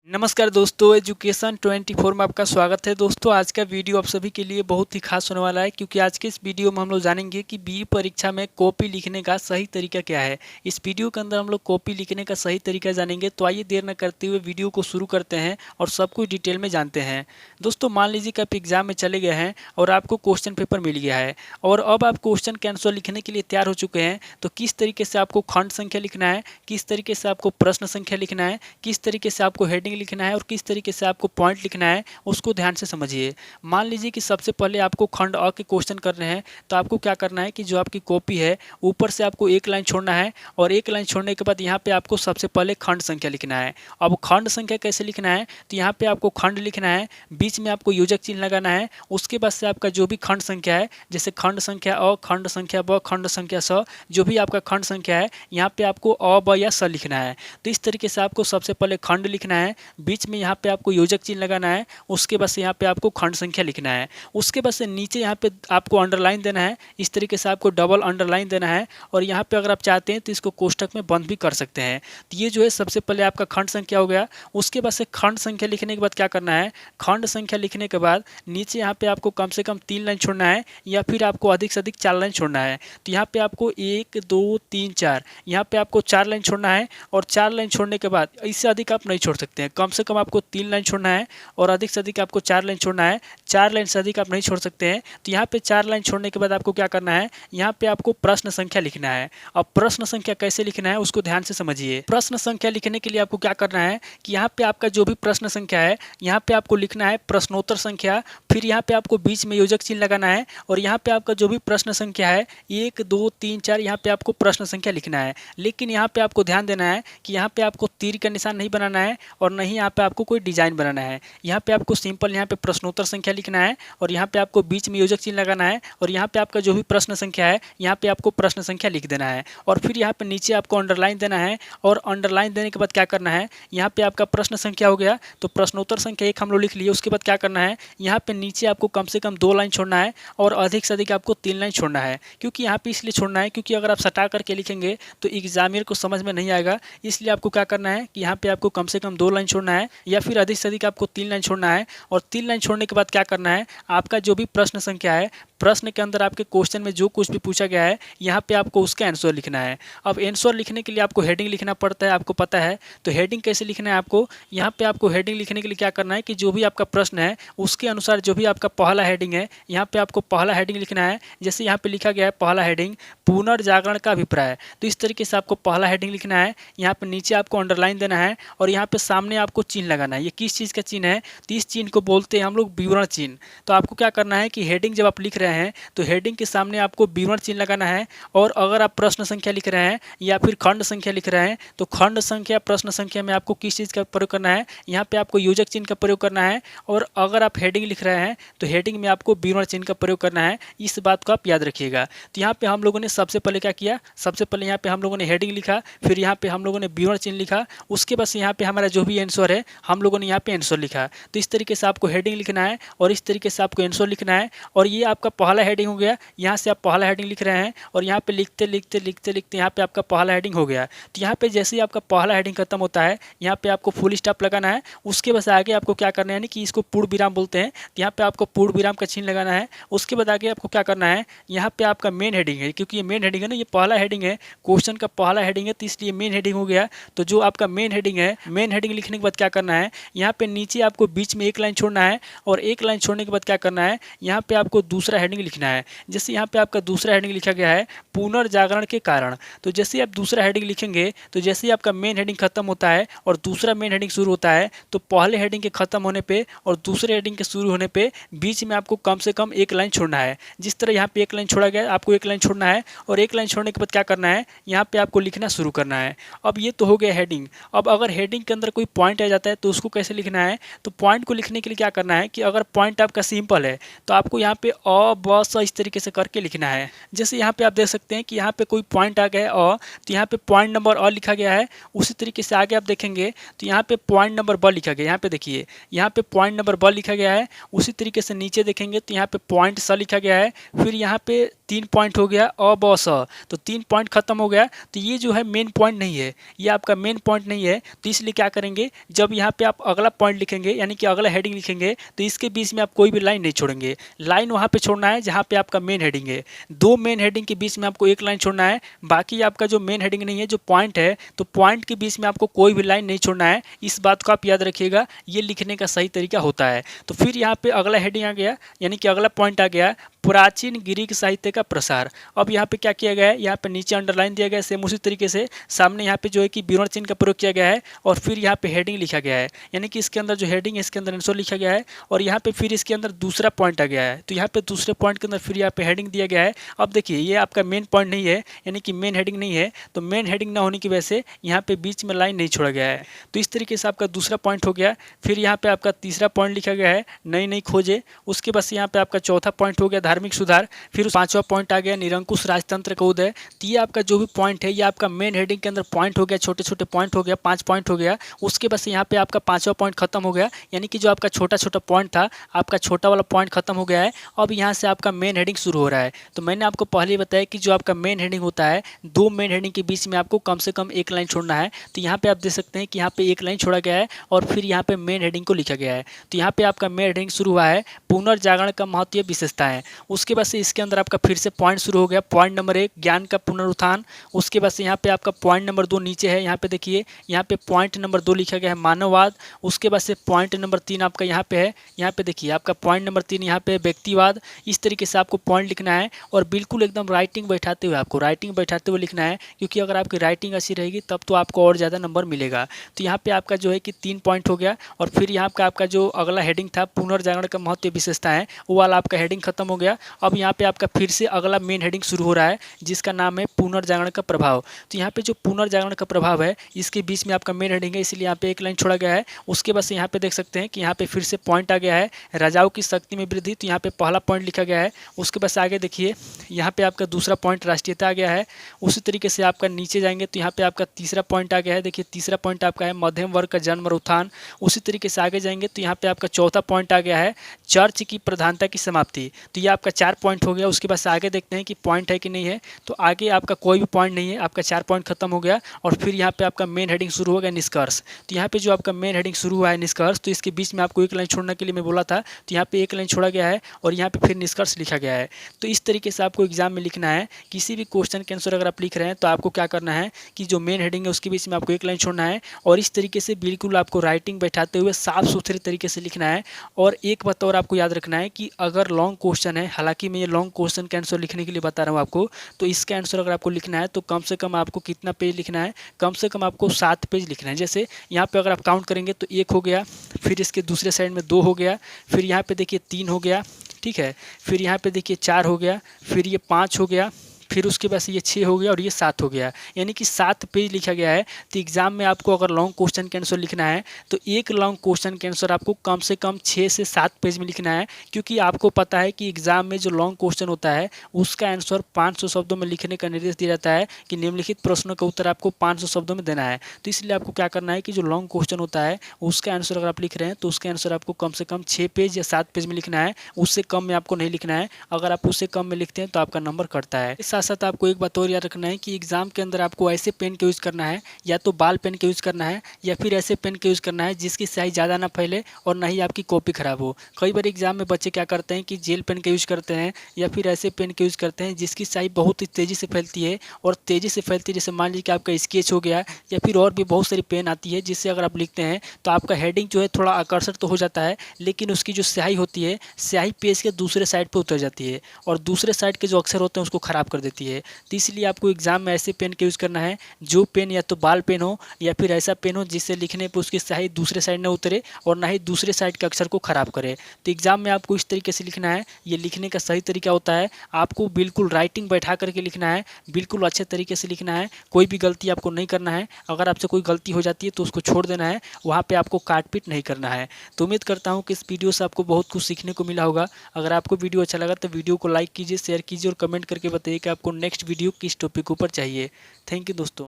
नमस्कार दोस्तों, एजुकेशन 24 में आपका स्वागत है। दोस्तों, आज का वीडियो आप सभी के लिए बहुत ही खास होने वाला है, क्योंकि आज के इस वीडियो में हम लोग जानेंगे कि बीई परीक्षा में कॉपी लिखने का सही तरीका क्या है। इस वीडियो के अंदर हम लोग कॉपी लिखने का सही तरीका जानेंगे। तो आइए देर न करते हुए वीडियो को शुरू करते हैं और सब कुछ डिटेल में जानते हैं। दोस्तों, मान लीजिए कि आप एग्जाम में चले गए हैं और आपको क्वेश्चन पेपर मिल गया है और अब आप क्वेश्चन के आंसर लिखने के लिए तैयार हो चुके हैं। तो किस तरीके से आपको खंड संख्या लिखना है, किस तरीके से आपको प्रश्न संख्या लिखना है, किस तरीके से आपको हेडिंग लिखना है और किस तरीके से आपको पॉइंट लिखना है, उसको ध्यान से समझिए। मान लीजिए कि सबसे पहले आपको खंड अ के क्वेश्चन कर रहे हैं, तो आपको क्या करना है कि जो आपकी कॉपी है ऊपर से आपको एक लाइन छोड़ना है और एक लाइन छोड़ने के बाद यहाँ पे आपको सबसे पहले खंड संख्या लिखना है। अब खंड संख्या कैसे लिखना है, तो यहाँ पे आपको खंड लिखना है, बीच में आपको योजक चिन्ह लगाना है। उसके बाद से आपका जो भी खंड संख्या है, जैसे खंड संख्या अ, खंड संख्या ब, खंड संख्या स, जो भी आपका खंड संख्या है यहाँ पे आपको अ, ब या स लिखना है। तो इस तरीके से आपको सबसे पहले खंड लिखना है, बीच में यहाँ पे आपको योजक चिन्ह लगाना है। उसके बाद से यहाँ पे आपको खंड संख्या लिखना है। उसके बाद से नीचे यहाँ पे आपको अंडरलाइन देना है। इस तरीके से आपको डबल अंडरलाइन देना है और यहाँ पे अगर आप चाहते हैं तो इसको कोष्टक में बंद भी कर सकते हैं। तो ये जो है सबसे पहले आपका खंड संख्या हो गया। उसके बाद से खंड संख्या लिखने के बाद क्या करना है, खंड संख्या लिखने के बाद नीचे यहाँ पे आपको कम से कम 3 लाइन छोड़ना है या फिर आपको अधिक से अधिक 4 लाइन छोड़ना है। तो यहाँ पे आपको 1 2 3 4 यहाँ पे आपको 4 लाइन छोड़ना है और 4 लाइन छोड़ने के बाद इससे अधिक आप नहीं छोड़ सकते हैं। कम से कम आपको 3 लाइन छोड़ना है और अधिक से अधिक आपको 4 लाइन छोड़ना है। 4 लाइन से अधिक आप नहीं छोड़ सकते हैं। तो यहाँ पे 4 लाइन छोड़ने के बाद आपको क्या करना है, यहाँ पे आपको प्रश्न संख्या लिखना है। अब प्रश्न संख्या कैसे लिखना है उसको ध्यान से समझिए। प्रश्न संख्या लिखने के लिए आपको क्या करना है कि यहाँ पे आपका जो भी प्रश्न संख्या है यहाँ पे आपको लिखना है प्रश्नोत्तर संख्या। फिर यहाँ पे आपको बीच में योजक चिन्ह लगाना है और यहाँ पे आपका जो भी प्रश्न संख्या है 1 2 3 4 यहाँ पे आपको प्रश्न संख्या लिखना है। लेकिन यहाँ पे आपको ध्यान देना है कि यहाँ पे आपको तीर का निशान नहीं बनाना है और नहीं यहाँ पे आपको कोई डिजाइन बनाना है। यहाँ पे आपको सिंपल यहाँ पे प्रश्नोत्तर संख्या लिखना है और यहाँ पे आपको बीच में योजक चिन्ह लगाना है और यहाँ पे आपका जो भी प्रश्न संख्या है यहाँ पे आपको प्रश्न संख्या लिख देना है और फिर यहाँ पे नीचे आपको अंडरलाइन देना है। और अंडरलाइन देने के बाद क्या करना है, यहाँ पे आपका प्रश्न संख्या हो गया तो प्रश्नोत्तर संख्या 1 हम लोग लिख लिए। उसके बाद क्या करना है, यहाँ पे नीचे आपको कम से कम 2 लाइन छोड़ना है और अधिक से अधिक आपको 3 लाइन छोड़ना है। क्योंकि यहाँ पे इसलिए छोड़ना है क्योंकि अगर आप सटा करके लिखेंगे तो एग्जामियर को समझ में नहीं आएगा। इसलिए आपको क्या करना है कि यहाँ पे आपको कम से कम 2 लाइन छोड़ना है या फिर अधिक से अधिक आपको 3 लाइन छोड़ना है। और 3 लाइन छोड़ने के बाद क्या करना है, आपका जो भी प्रश्न संख्या है, प्रश्न के अंदर आपके क्वेश्चन में जो कुछ भी पूछा गया है यहाँ पे आपको उसका आंसर लिखना है। अब आंसर लिखने के लिए आपको हेडिंग लिखना पड़ता है, आपको पता है। तो हेडिंग कैसे लिखना है आपको, यहाँ पे आपको हेडिंग लिखने के लिए क्या करना है कि जो भी आपका प्रश्न है उसके अनुसार जो भी आपका पहला हेडिंग है यहाँ पे आपको पहला हेडिंग लिखना है। जैसे यहाँ पे लिखा गया है पहला हेडिंग पुनर्जागरण का अभिप्राय, तो इस तरीके से आपको पहला हेडिंग लिखना है। यहाँ पे नीचे आपको अंडरलाइन देना है और यहाँ पे सामने आपको चिन्ह लगाना है। ये किस चीज़ का चिन्ह है, तो इस चिन्ह को बोलते हैं हम लोग विवरण चिन्ह। तो आपको क्या करना है कि हेडिंग जब आप लिख रहे हैं तो हेडिंग के सामने आपको विवरण चिन्ह लगाना है। और अगर आप प्रश्न संख्या लिख रहे हैं या फिर खंड संख्या लिख रहे हैं तो खंड संख्या प्रश्न संख्या में आपको किस चीज़ का प्रयोग करना है, यहाँ पे आपको योजक चिन्ह का प्रयोग करना है। और अगर आप हेडिंग लिख रहे हैं तो हेडिंग में आपको विवरण चिन्ह का प्रयोग करना है। इस बात को आप याद रखिएगा। तो यहाँ पे हम लोगों ने सबसे पहले क्या किया, सबसे पहले यहाँ पे हम लोगों ने हेडिंग लिखा, फिर यहाँ पे हम लोगों ने विवरण चिन्ह लिखा। उसके बाद यहाँ पे हमारा जो भी आंसर है हम लोगों ने यहाँ पे आंसर लिखा। तो इस तरीके से आपको हेडिंग लिखना है और इस तरीके से आपको आंसर लिखना है। और ये आपका पहला हेडिंग हो गया। यहाँ से आप पहला हेडिंग लिख रहे हैं और यहाँ पे लिखते लिखते लिखते लिखते यहाँ पे आपका पहला हेडिंग हो गया। तो यहाँ पे जैसे ही आपका पहला हेडिंग खत्म होता है यहाँ पे आपको फुल स्टॉप लगाना है। उसके बाद आगे आपको क्या करना है, यानी कि इसको पूर्ण विराम बोलते हैं, तो यहाँ पे आपको पूर्ण विराम का चिन्ह लगाना है। उसके बाद आगे आपको क्या करना है, यहाँ पे आपका मेन हेडिंग है, क्योंकि ये मेन हेडिंग है ना, ये पहला हेडिंग है, क्वेश्चन का पहला हेडिंग है, तो इसलिए मेन हेडिंग हो गया। तो जो आपका मेन हेडिंग है, मेन हेडिंग लिखने के बाद क्या करना है, यहाँ पे नीचे आपको बीच में 1 लाइन छोड़ना है और 1 लाइन छोड़ने के बाद क्या करना है, यहाँ पे आपको दूसरा हेडिंग लिखना है। जैसे यहाँ पे आपका दूसरा हेडिंग लिखा गया है पुनर्जागरण के कारण, तो जैसे आप दूसरा हेडिंग लिखेंगे तो जैसे ही आपका मेन हेडिंग खत्म होता है और दूसरा मेन हेडिंग शुरू होता है तो पहले हेडिंग के खत्म होने पे और दूसरे हेडिंग के शुरू होने पे बीच में आपको कम से कम 1 लाइन छोड़ना है। जिस तरह यहाँ पे 1 लाइन छोड़ा गया आपको 1 लाइन छोड़ना है और 1 लाइन छोड़ने के बाद क्या करना है, यहाँ पे आपको लिखना शुरू करना है। अब ये तो हो गया हेडिंग। अब अगर हेडिंग के अंदर कोई पॉइंट आ जाता है तो उसको कैसे लिखना है, तो पॉइंट को लिखने के लिए क्या करना है कि अगर पॉइंट आपका सिंपल है तो आपको यहाँ पे अ ब स इस तरीके से करके लिखना है। जैसे यहाँ पे आप देख सकते हैं कि यहाँ पे कोई पॉइंट आ गया है तो यहाँ पे पॉइंट नंबर लिखा गया है। उसी तरीके से आगे आप देखेंगे तो यहाँ पे पॉइंट नंबर ब लिखा गया है। यहाँ पे देखिए यहाँ पे पॉइंट नंबर ब लिखा गया है। उसी तरीके से नीचे देखेंगे तो यहाँ पे पॉइंट स लिखा गया है। फिर यहाँ पे 3 पॉइंट हो गया ब स, तो 3 पॉइंट खत्म हो गया। तो ये जो है मेन पॉइंट नहीं है, ये आपका मेन पॉइंट नहीं है। तो इसलिए क्या करेंगे, जब यहाँ पे आप अगला पॉइंट लिखेंगे यानी कि अगला हेडिंग लिखेंगे तो इसके बीच में आप कोई भी लाइन नहीं छोड़ेंगे। लाइन वहाँ पे छोड़ना है जहाँ पे आपका मेन हेडिंग है। 2 मेन हेडिंग के बीच में आपको एक लाइन छोड़ना है। बाकी आपका जो मेन हेडिंग नहीं है, जो पॉइंट है, तो पॉइंट के बीच में आपको कोई भी लाइन नहीं छोड़ना है। इस बात को आप याद रखिएगा, ये लिखने का सही तरीका होता है। तो फिर यहाँ पे अगला हेडिंग आ गया यानी कि अगला पॉइंट आ गया प्राचीन ग्रीक साहित्य का प्रसार। अब यहाँ पे क्या किया गया है, यहाँ पे नीचे अंडरलाइन दिया गया है। सेम उसी तरीके से सामने यहाँ पे जो है कि विवरण चिन्ह का प्रयोग किया गया है और फिर यहाँ पे हेडिंग लिखा गया है, यानी कि इसके अंदर जो हेडिंग है इसके अंदर आंसर लिखा गया है और यहाँ पे फिर इसके अंदर दूसरा पॉइंट आ गया है। तो यहाँ पे दूसरे पॉइंट के अंदर फिर यहाँ पे हेडिंग दिया गया है। अब देखिए ये आपका मेन पॉइंट नहीं है, यानी कि मेन हेडिंग नहीं है। तो मेन हेडिंग ना होने की वजह से यहाँ पे बीच में लाइन नहीं छोड़ा गया है। तो इस तरीके से आपका दूसरा पॉइंट हो गया। फिर यहाँ पे आपका तीसरा पॉइंट लिखा गया है नई नई खोजे। उसके बाद यहाँ पे आपका चौथा पॉइंट हो गया धार्मिक सुधार। फिर 5वां पॉइंट आ गया निरंकुश राजतंत्र का उदय। तो ये आपका जो भी पॉइंट है ये आपका मेन हेडिंग के अंदर पॉइंट हो गया, छोटे छोटे पॉइंट हो गया, 5 पॉइंट हो गया। उसके बाद यहाँ पे आपका 5वां पॉइंट खत्म हो गया, यानी कि जो आपका छोटा छोटा पॉइंट था, आपका छोटा वाला पॉइंट खत्म हो गया है। अब यहाँ से आपका मेन हेडिंग शुरू हो रहा है। तो मैंने आपको पहले बताया कि जो आपका मेन हेडिंग होता है, 2 मेन हेडिंग के बीच में आपको कम से कम एक लाइन छोड़ना है। तो यहाँ पे आप देख सकते हैं कि यहाँ पे एक लाइन छोड़ा गया है और फिर यहाँ पे मेन हेडिंग को लिखा गया है। तो यहाँ पे आपका मेन हेडिंग शुरू हुआ है पुनर्जागरण का महत्व विशेषताएं। उसके बाद से इसके अंदर आपका फिर से पॉइंट शुरू हो गया। पॉइंट नंबर 1 ज्ञान का पुनरुत्थान। उसके बाद से यहाँ पे आपका पॉइंट नंबर 2 नीचे है, यहाँ पे देखिए यहाँ पे पॉइंट नंबर 2 लिखा गया है मानववाद। उसके बाद से पॉइंट नंबर 3 आपका यहाँ पे है, यहाँ पे देखिए आपका पॉइंट नंबर 3 यहाँ पे व्यक्तिवाद। इस तरीके से आपको पॉइंट लिखना है और बिल्कुल एकदम राइटिंग बैठाते हुए, आपको राइटिंग बैठाते हुए लिखना है, क्योंकि अगर आपकी राइटिंग अच्छी रहेगी तब तो आपको और ज़्यादा नंबर मिलेगा। तो यहाँ पे आपका जो है कि 3 पॉइंट हो गया और फिर यहाँ पे आपका जो अगला हेडिंग था पुनर्जागरण का महत्व विशेषताएं, वो वाला आपका हेडिंग खत्म हो गया। अब यहाँ पे आपका फिर से अगला मेन हेडिंग शुरू हो रहा है जिसका नाम है पुनर्जागरण का प्रभाव। तो यहाँ पे जो पुनर्जागरण का प्रभाव है इसके बीच में आपका मेन हेडिंग है, इसलिए यहाँ पे एक लाइन छोड़ा गया है। उसके बाद से यहाँ पे देख सकते हैं कि यहाँ पे फिर से पॉइंट आ गया है राजाओं की शक्ति में वृद्धि। तो यहाँ पे पहला पॉइंट लिखा गया है। उसके बाद से आगे देखिए यहाँ पे आपका दूसरा पॉइंट राष्ट्रीयता आ गया है। उसी तरीके से आपका नीचे जाएंगे तो यहाँ पे आपका तीसरा पॉइंट आ गया है। देखिए तीसरा पॉइंट आपका है मध्यम वर्ग का जन्म और उत्थान। उसी तरीके से आगे जाएंगे तो यहाँ पे आपका चौथा पॉइंट आ गया है चर्च की प्रधानता की समाप्ति। तो ये आपका 4 पॉइंट हो गया। उसके बाद से आगे देखते हैं कि पॉइंट है कि नहीं है। तो आगे आपका कोई भी पॉइंट नहीं है, आपका 4 पॉइंट खत्म हो गया और फिर यहाँ पे आपका मेन हेडिंग शुरू हो गया निष्कर्ष। तो यहाँ पे जो आपका मेन हेडिंग शुरू हुआ है निष्कर्ष, तो इसके बीच में आपको एक लाइन छोड़ने के लिए मैं बोला था, तो यहाँ पे एक लाइन छोड़ा गया है और यहाँ पे फिर निष्कर्ष लिखा गया है। तो इस तरीके से आपको एग्जाम में लिखना है। किसी भी क्वेश्चन के आंसर अगर आप लिख रहे हैं तो आपको क्या करना है कि जो मेन हेडिंग है उसके बीच में आपको एक लाइन छोड़ना है और इस तरीके से बिल्कुल आपको राइटिंग बैठाते हुए साफ सुथरे तरीके से लिखना है। और एक बात और आपको याद रखना है कि अगर लॉन्ग क्वेश्चन है, हालांकि मैं ये लॉन्ग क्वेश्चन का आंसर लिखने के लिए बता रहा हूँ आपको, तो इसका आंसर अगर आपको लिखना है तो कम से कम आपको कितना पेज लिखना है, कम से कम आपको 7 पेज लिखना है। जैसे यहाँ पे अगर आप काउंट करेंगे तो 1 हो गया, फिर इसके दूसरे साइड में 2 हो गया, फिर यहाँ पे देखिए 3 हो गया, ठीक है, फिर यहाँ पे देखिए 4 हो गया, फिर ये 5 हो गया, फिर उसके बाद ये 6 हो गया और ये 7 हो गया, यानी कि 7 पेज लिखा गया है। तो एग्जाम में आपको अगर लॉन्ग क्वेश्चन के आंसर लिखना है तो एक लॉन्ग क्वेश्चन के आंसर आपको कम से कम 6 से 7 पेज में लिखना है, क्योंकि आपको पता है कि एग्जाम में जो लॉन्ग क्वेश्चन होता है उसका आंसर 500 शब्दों में लिखने का निर्देश दिया जाता है कि निम्नलिखित प्रश्नों का उत्तर आपको 500 शब्दों में देना है। तो इसलिए आपको क्या करना है कि जो लॉन्ग क्वेश्चन होता है उसका आंसर अगर आप लिख रहे हैं तो उसका आंसर आपको कम से कम 6 पेज या 7 पेज में लिखना है, उससे कम में आपको नहीं लिखना है। अगर आप उससे कम में लिखते हैं तो आपका नंबर कटता है। इस साथ साथ आपको एक बात और याद रखना है कि एग्जाम के अंदर आपको ऐसे पेन का यूज़ करना है, या तो बाल पेन का यूज़ करना है या फिर ऐसे पेन का यूज़ करना है जिसकी स्याही ज़्यादा ना फैले और ना ही आपकी कॉपी ख़राब हो। कई बार एग्जाम में बच्चे क्या करते हैं कि जेल पेन का यूज़ करते हैं या फिर ऐसे पेन का यूज़ करते हैं जिसकी स्याही बहुत ही तेज़ी से फैलती है और तेज़ी से फैलती है। जैसे मान लीजिए कि आपका स्केच हो गया या फिर और भी बहुत सारी पेन आती है जिससे अगर आप लिखते हैं तो आपका हेडिंग जो है थोड़ा आकर्षक तो हो जाता है, लेकिन उसकी जो स्याही होती है, स्याही पेज के दूसरे साइड पर उतर जाती है और दूसरे साइड के जो अक्षर होते हैं उसको ख़राब कर देती है। तो इसलिए आपको एग्जाम में ऐसे पेन का यूज़ करना है जो पेन या तो बाल पेन हो या फिर ऐसा पेन हो जिससे लिखने पर उसकी स्याही दूसरे साइड न उतरे और ना ही दूसरे साइड के अक्षर को खराब करे। तो एग्जाम में आपको इस तरीके से लिखना है। ये लिखने का सही तरीका होता है, आपको बिल्कुल राइटिंग बैठा करके लिखना है, बिल्कुल अच्छे तरीके से लिखना है, कोई भी गलती आपको नहीं करना है। अगर आपसे कोई गलती हो जाती है तो उसको छोड़ देना है, वहाँ पे आपको काट पीट नहीं करना है। तो उम्मीद करता हूँ कि इस वीडियो से आपको बहुत कुछ सीखने को मिला होगा। अगर आपको वीडियो अच्छा लगा तो वीडियो को लाइक कीजिए, शेयर कीजिए और कमेंट करके बताइए कि आपको नेक्स्ट वीडियो किस टॉपिक ऊपर चाहिए। थैंक यू दोस्तों।